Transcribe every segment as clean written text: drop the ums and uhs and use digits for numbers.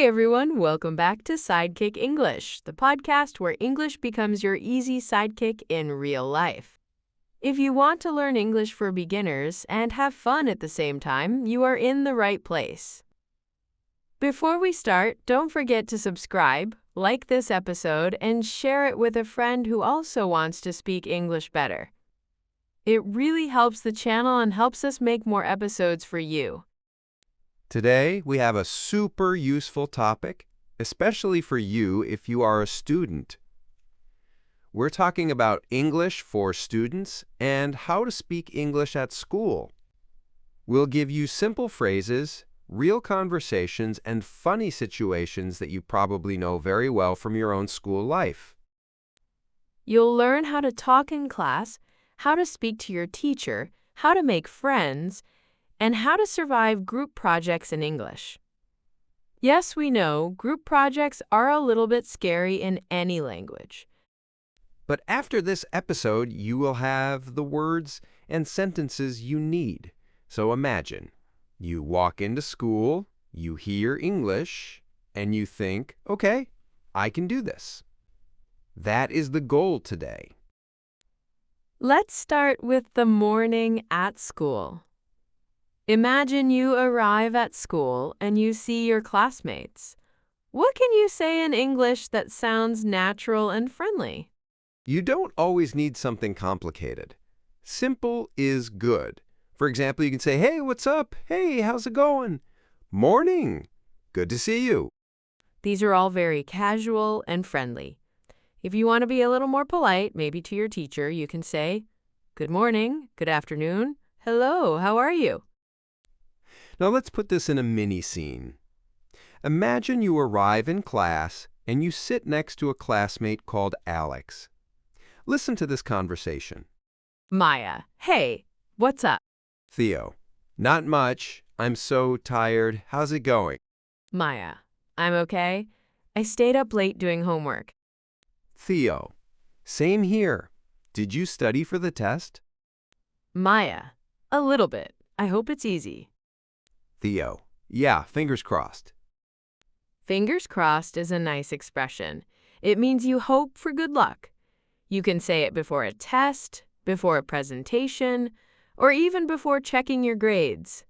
Hey everyone, welcome back to Sidekick English, the podcast where English becomes your easy sidekick in real life. If you want to learn English for beginners and have fun at the same time, you are in the right place. Before we start, don't forget to subscribe, like this episode, and share it with a friend who also wants to speak English better. It really helps the channel and helps us make more episodes for you. Today, we have a super useful topic, especially for you if you are a student. We're talking about English for students and how to speak English at school. We'll give you simple phrases, real conversations, and funny situations that you probably know very well from your own school life. You'll learn how to talk in class, how to speak to your teacher, how to make friends, and how to survive group projects in English. Yes, we know, group projects are a little bit scary in any language. But after this episode, you will have the words and sentences you need. So imagine, you walk into school, you hear English, and you think, okay, I can do this. That is the goal today. Let's start with the morning at school. Imagine you arrive at school and you see your classmates. What can you say in English that sounds natural and friendly? You don't always need something complicated. Simple is good. For example, you can say, hey, what's up? Hey, how's it going? Morning. Good to see you. These are all very casual and friendly. If you want to be a little more polite, maybe to your teacher, you can say, good morning, good afternoon, hello, how are you? Now let's put this in a mini scene. Imagine you arrive in class and you sit next to a classmate called Alex. Listen to this conversation. Maya, hey, what's up? Theo, not much. I'm so tired. How's it going? Maya, I'm okay. I stayed up late doing homework. Theo, same here. Did you study for the test? Maya, a little bit. I hope it's easy. Theo, yeah, fingers crossed. Fingers crossed is a nice expression. It means you hope for good luck. You can say it before a test, before a presentation, or even before checking your grades.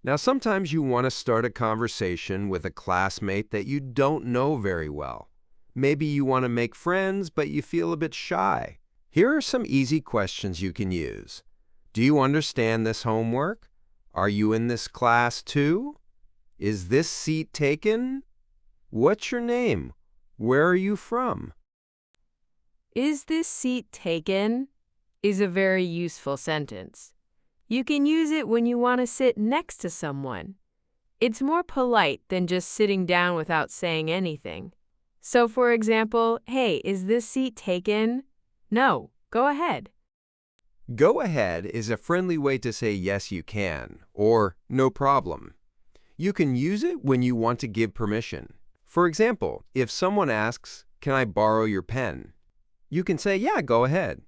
Now, sometimes you want to start a conversation with a classmate that you don't know very well. Maybe you want to make friends, but you feel a bit shy. Here are some easy questions you can use. Do you understand this homework? Are you in this class too? Is this seat taken? What's your name? Where are you from? Is this seat taken? Is a very useful sentence. You can use it when you want to sit next to someone. It's more polite than just sitting down without saying anything. So, for example, hey, is this seat taken? No, go ahead. Go ahead is a friendly way to say yes you can, or no problem. You can use it when you want to give permission. For example, if someone asks, can I borrow your pen? You can say, yeah, go ahead.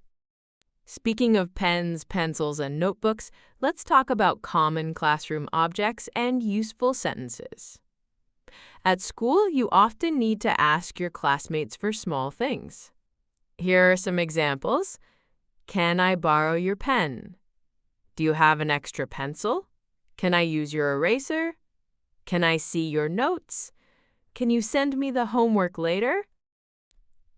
Speaking of pens, pencils, and notebooks, let's talk about common classroom objects and useful sentences. At school, you often need to ask your classmates for small things. Here are some examples. Can I borrow your pen? Do you have an extra pencil? Can I use your eraser? Can I see your notes? Can you send me the homework later?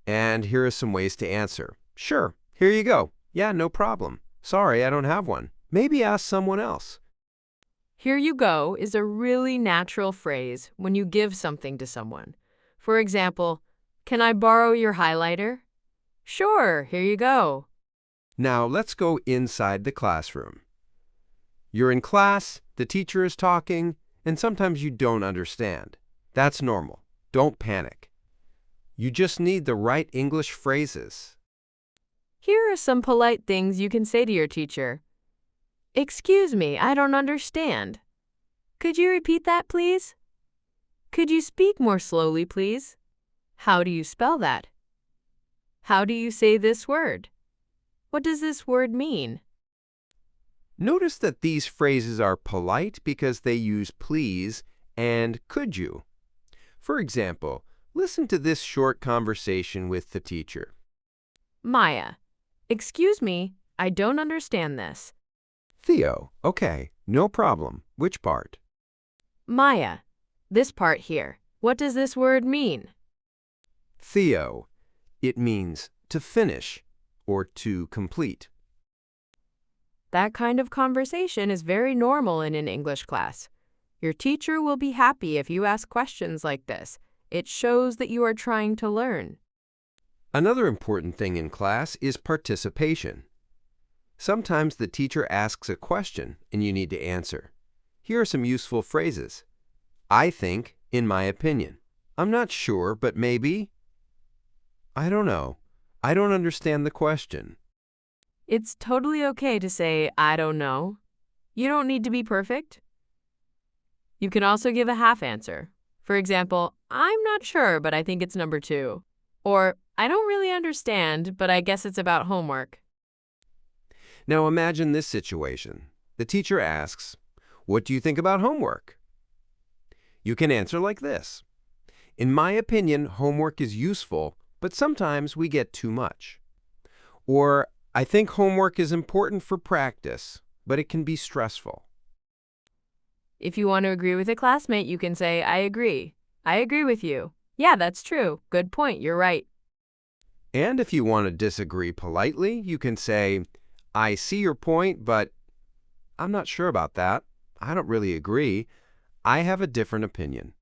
And here are some ways to answer. Sure, here you go. Yeah, no problem. Sorry, I don't have one. Maybe ask someone else. Here you go is a really natural phrase when you give something to someone. For example, can I borrow your highlighter? Sure, here you go. Now, let's go inside the classroom. You're in class, the teacher is talking, and sometimes you don't understand. That's normal. Don't panic. You just need the right English phrases. Here are some polite things you can say to your teacher. Excuse me, I don't understand. Could you repeat that, please? Could you speak more slowly, please? How do you spell that? How do you say this word? What does this word mean? Notice that these phrases are polite because they use please and could you. For example, listen to this short conversation with the teacher. Maya, excuse me, I don't understand this. Theo, okay, no problem. Which part? Maya, this part here. What does this word mean? Theo, it means to finish or to complete. That kind of conversation is very normal in an English class. Your teacher will be happy if you ask questions like this. It shows that you are trying to learn. Another important thing in class is participation. Sometimes the teacher asks a question and you need to answer. Here are some useful phrases. I think, in my opinion. I'm not sure, but maybe. I don't know. I don't understand the question. It's totally okay to say, I don't know. You don't need to be perfect. You can also give a half answer. For example, I'm not sure, but I think it's number 2. Or, I don't really understand, but I guess it's about homework. Now imagine this situation. The teacher asks, what do you think about homework? You can answer like this. In my opinion, homework is useful, but sometimes we get too much. Or, I think homework is important for practice, but it can be stressful. If you want to agree with a classmate, you can say, I agree. I agree with you. Yeah, that's true. Good point. You're right. And if you want to disagree politely, you can say, I see your point, but I'm not sure about that. I don't really agree. I have a different opinion.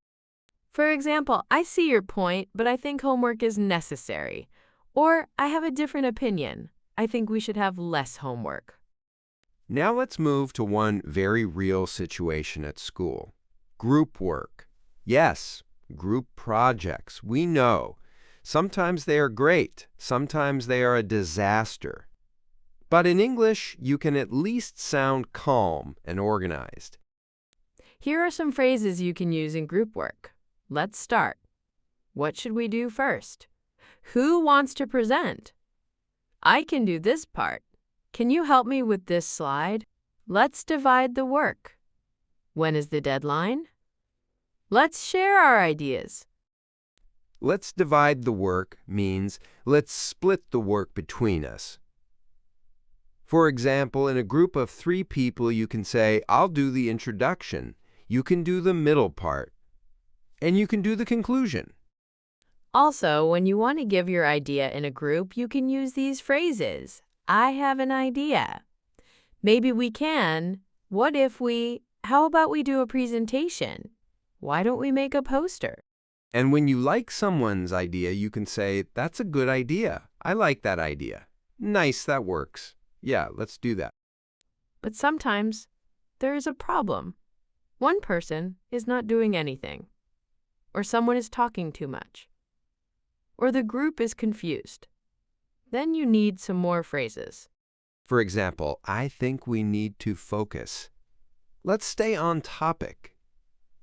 For example, I see your point, but I think homework is necessary. Or, I have a different opinion. I think we should have less homework. Now let's move to one very real situation at school. Group work. Yes, group projects. We know. Sometimes they are great. Sometimes they are a disaster. But in English, you can at least sound calm and organized. Here are some phrases you can use in group work. Let's start. What should we do first? Who wants to present? I can do this part. Can you help me with this slide? Let's divide the work. When is the deadline? Let's share our ideas. Let's divide the work means let's split the work between us. For example, in a group of 3 people, you can say, I'll do the introduction. You can do the middle part. And you can do the conclusion. Also, when you want to give your idea in a group, you can use these phrases. I have an idea. Maybe we can. What if we? How about we do a presentation? Why don't we make a poster? And when you like someone's idea, you can say, that's a good idea. I like that idea. Nice, that works. Yeah, let's do that. But sometimes there is a problem. One person is not doing anything, or someone is talking too much, or the group is confused. Then you need some more phrases. For example, I think we need to focus. Let's stay on topic.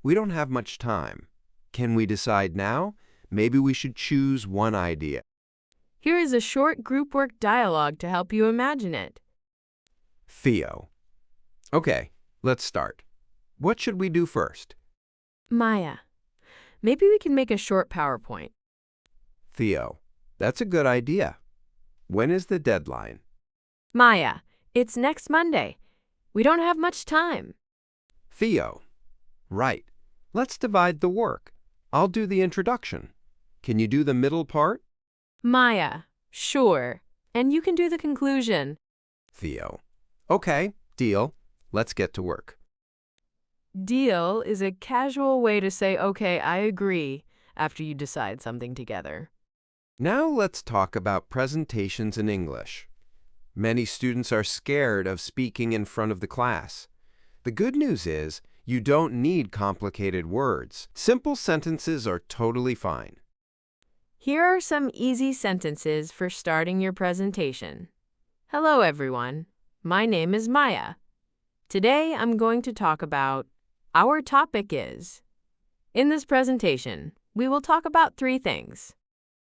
We don't have much time. Can we decide now? Maybe we should choose one idea. Here is a short group work dialogue to help you imagine it. Theo. Okay, let's start. What should we do first? Maya, maybe we can make a short PowerPoint. Theo. That's a good idea. When is the deadline? Maya, it's next Monday. We don't have much time. Theo. Right. Let's divide the work. I'll do the introduction. Can you do the middle part? Maya, sure. And you can do the conclusion. Theo. Okay, deal. Let's get to work. Deal is a casual way to say, okay, I agree, after you decide something together. Now let's talk about presentations in English. Many students are scared of speaking in front of the class. The good news is you don't need complicated words. Simple sentences are totally fine. Here are some easy sentences for starting your presentation. Hello, everyone. My name is Maya. Today, I'm going to talk about our topic is. In this presentation, we will talk about 3 things.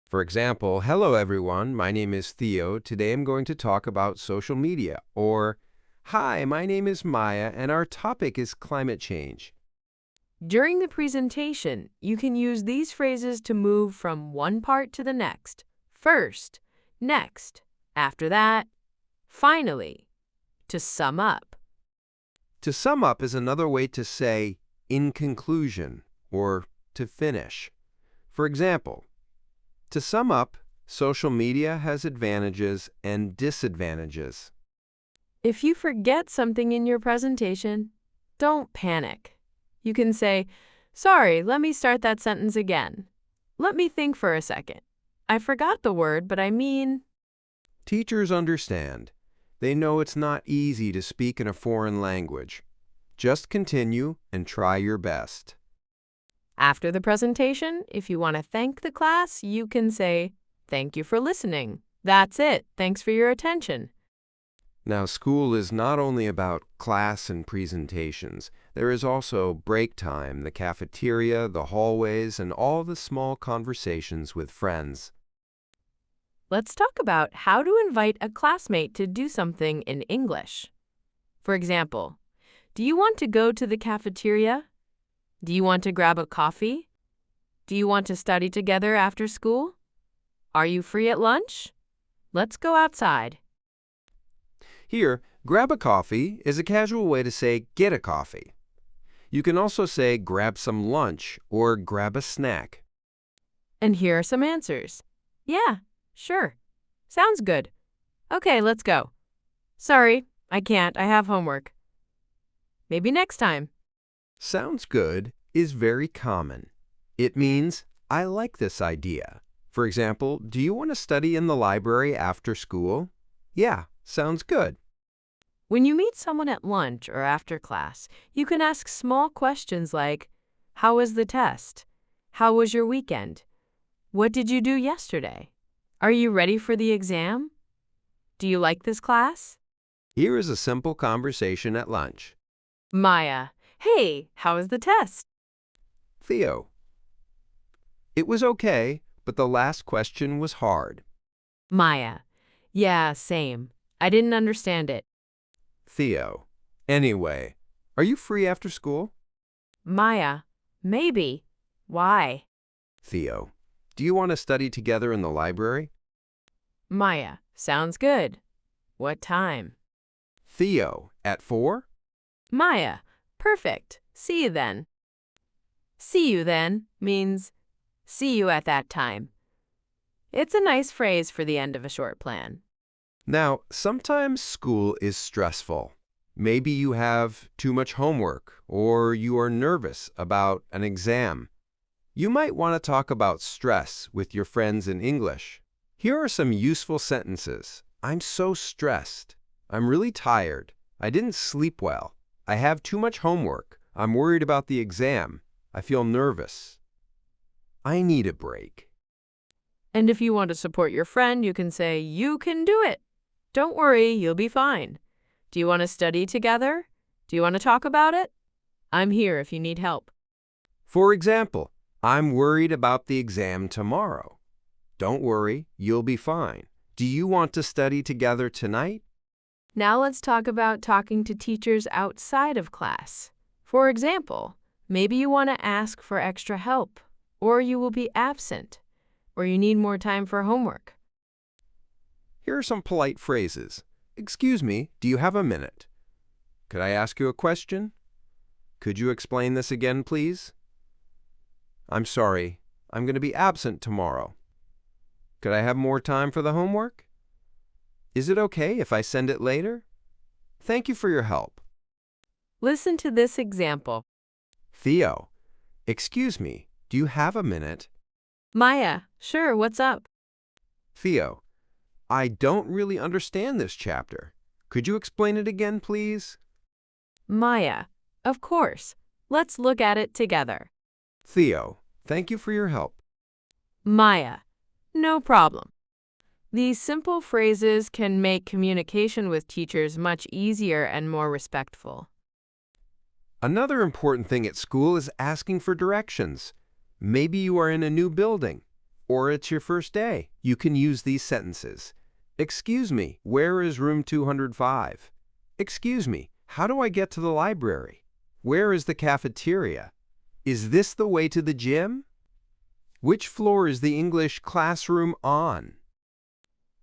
For example, hello everyone, my name is Theo. Today I'm going to talk about social media. Or, hi, my name is Maya and our topic is climate change. During the presentation, you can use these phrases to move from one part to the next. First, next, after that, finally. To sum up. To sum up is another way to say in conclusion or to finish. For example, to sum up, social media has advantages and disadvantages. If you forget something in your presentation, don't panic. You can say, "Sorry, let me start that sentence again. Let me think for a second. I forgot the word, but I mean..." Teachers understand. They know it's not easy to speak in a foreign language. Just continue and try your best. After the presentation, if you want to thank the class, you can say, "Thank you for listening. That's it. Thanks for your attention." Now, school is not only about class and presentations. There is also break time, the cafeteria, the hallways, and all the small conversations with friends. Let's talk about how to invite a classmate to do something in English. For example, do you want to go to the cafeteria? Do you want to grab a coffee? Do you want to study together after school? Are you free at lunch? Let's go outside. Here, grab a coffee is a casual way to say get a coffee. You can also say grab some lunch or grab a snack. And here are some answers. Yeah, sure. Sounds good. Okay, let's go. Sorry, I can't. I have homework. Maybe next time. Sounds good is very common. It means, I like this idea. For example, do you want to study in the library after school? Yeah, sounds good. When you meet someone at lunch or after class, you can ask small questions like, "How was the test? How was your weekend? What did you do yesterday? Are you ready for the exam? Do you like this class?" Here is a simple conversation at lunch. Maya, "Hey, how was the test?" Theo, it was okay, but the last question was hard. Maya, "Yeah, same. I didn't understand it." Theo, anyway, are you free after school? Maya, "Maybe. Why?" Theo, do you want to study together in the library? Maya, "Sounds good. What time?" Theo, at 4? Maya, "Perfect. See you then." "See you then" means see you at that time. It's a nice phrase for the end of a short plan. Now, sometimes school is stressful. Maybe you have too much homework or you are nervous about an exam. You might want to talk about stress with your friends in English. Here are some useful sentences. I'm so stressed. I'm really tired. I didn't sleep well. I have too much homework. I'm worried about the exam. I feel nervous. I need a break. And if you want to support your friend, you can say, "You can do it. Don't worry, you'll be fine. Do you want to study together? Do you want to talk about it? I'm here if you need help." For example, I'm worried about the exam tomorrow. Don't worry, you'll be fine. Do you want to study together tonight? Now let's talk about talking to teachers outside of class. For example, maybe you want to ask for extra help, or you will be absent, or you need more time for homework. Here are some polite phrases. Excuse me, do you have a minute? Could I ask you a question? Could you explain this again, please? I'm sorry, I'm going to be absent tomorrow. Could I have more time for the homework? Is it okay if I send it later? Thank you for your help. Listen to this example. Theo, excuse me, do you have a minute? Maya, "Sure, what's up?" Theo, I don't really understand this chapter. Could you explain it again, please? Maya, "Of course. Let's look at it together." Theo, thank you for your help. Maya, "No problem." These simple phrases can make communication with teachers much easier and more respectful. Another important thing at school is asking for directions. Maybe you are in a new building, or it's your first day. You can use these sentences. Excuse me, where is room 205? Excuse me, how do I get to the library? Where is the cafeteria? Is this the way to the gym? Which floor is the English classroom on?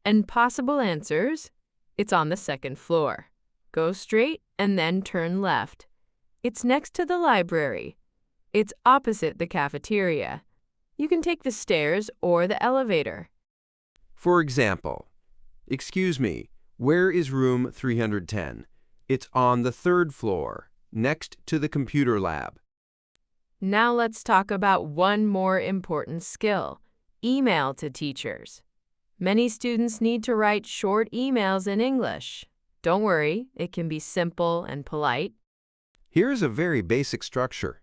And possible answers: it's on the second floor. Go straight and then turn left. It's next to the library. It's opposite the cafeteria. You can take the stairs or the elevator. For example, excuse me, where is room 310? It's on the third floor, next to the computer lab. Now let's talk about one more important skill: email to teachers. Many students need to write short emails in English. Don't worry, it can be simple and polite. Here's a very basic structure.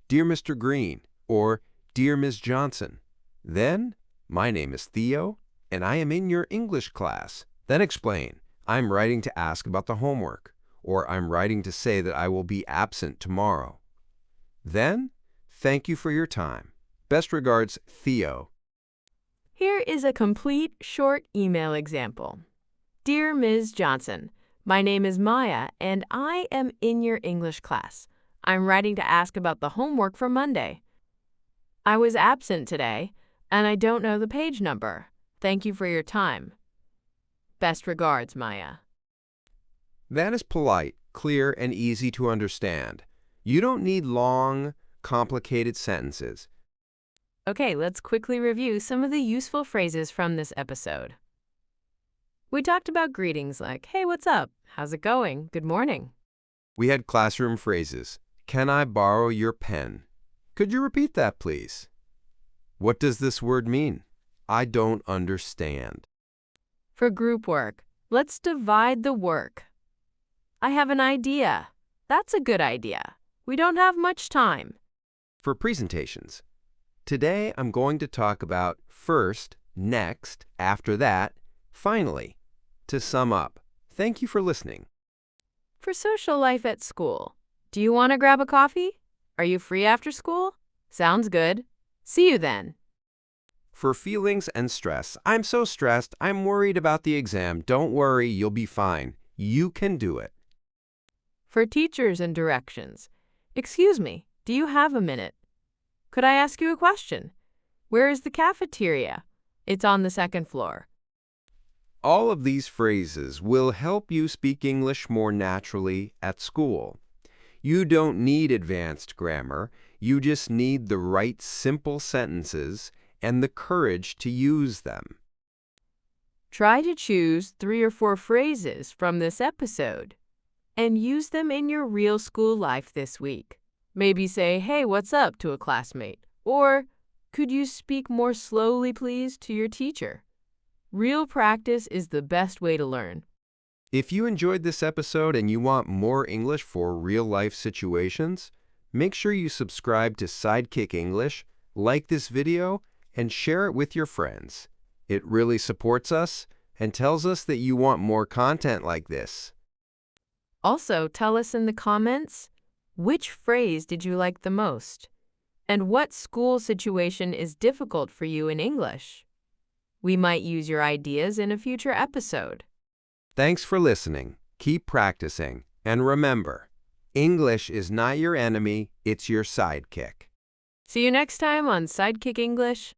Dear Mr. Green, or Dear Ms. Johnson. Then, my name is Theo, and I am in your English class. Then explain, I'm writing to ask about the homework, or I'm writing to say that I will be absent tomorrow. Then, thank you for your time. Best regards, Theo. Here is a complete short email example. Dear Ms. Johnson, my name is Maya, and I am in your English class. I'm writing to ask about the homework for Monday. I was absent today, and I don't know the page number. Thank you for your time. Best regards, Maya. That is polite, clear, and easy to understand. You don't need long, complicated sentences. Okay, let's quickly review some of the useful phrases from this episode. We talked about greetings like, hey, what's up? How's it going? Good morning. We had classroom phrases. Can I borrow your pen? Could you repeat that, please? What does this word mean? I don't understand. For group work, let's divide the work. I have an idea. That's a good idea. We don't have much time. For presentations, today I'm going to talk about first, next, after that, finally. To sum up, thank you for listening. For social life at school, do you want to grab a coffee? Are you free after school? Sounds good. See you then. For feelings and stress, I'm so stressed, I'm worried about the exam. Don't worry, you'll be fine. You can do it. For teachers and directions, excuse me, do you have a minute? Could I ask you a question? Where is the cafeteria? It's on the second floor. All of these phrases will help you speak English more naturally at school. You don't need advanced grammar. You just need the right simple sentences and the courage to use them. Try to choose 3 or 4 phrases from this episode and use them in your real school life this week. Maybe say, hey, what's up to a classmate? Or, could you speak more slowly, please, to your teacher? Real practice is the best way to learn. If you enjoyed this episode and you want more English for real-life situations, make sure you subscribe to Sidekick English, like this video, and share it with your friends. It really supports us and tells us that you want more content like this. Also, tell us in the comments, which phrase did you like the most? And what school situation is difficult for you in English? We might use your ideas in a future episode. Thanks for listening. Keep practicing. And remember, English is not your enemy, it's your sidekick. See you next time on Sidekick English.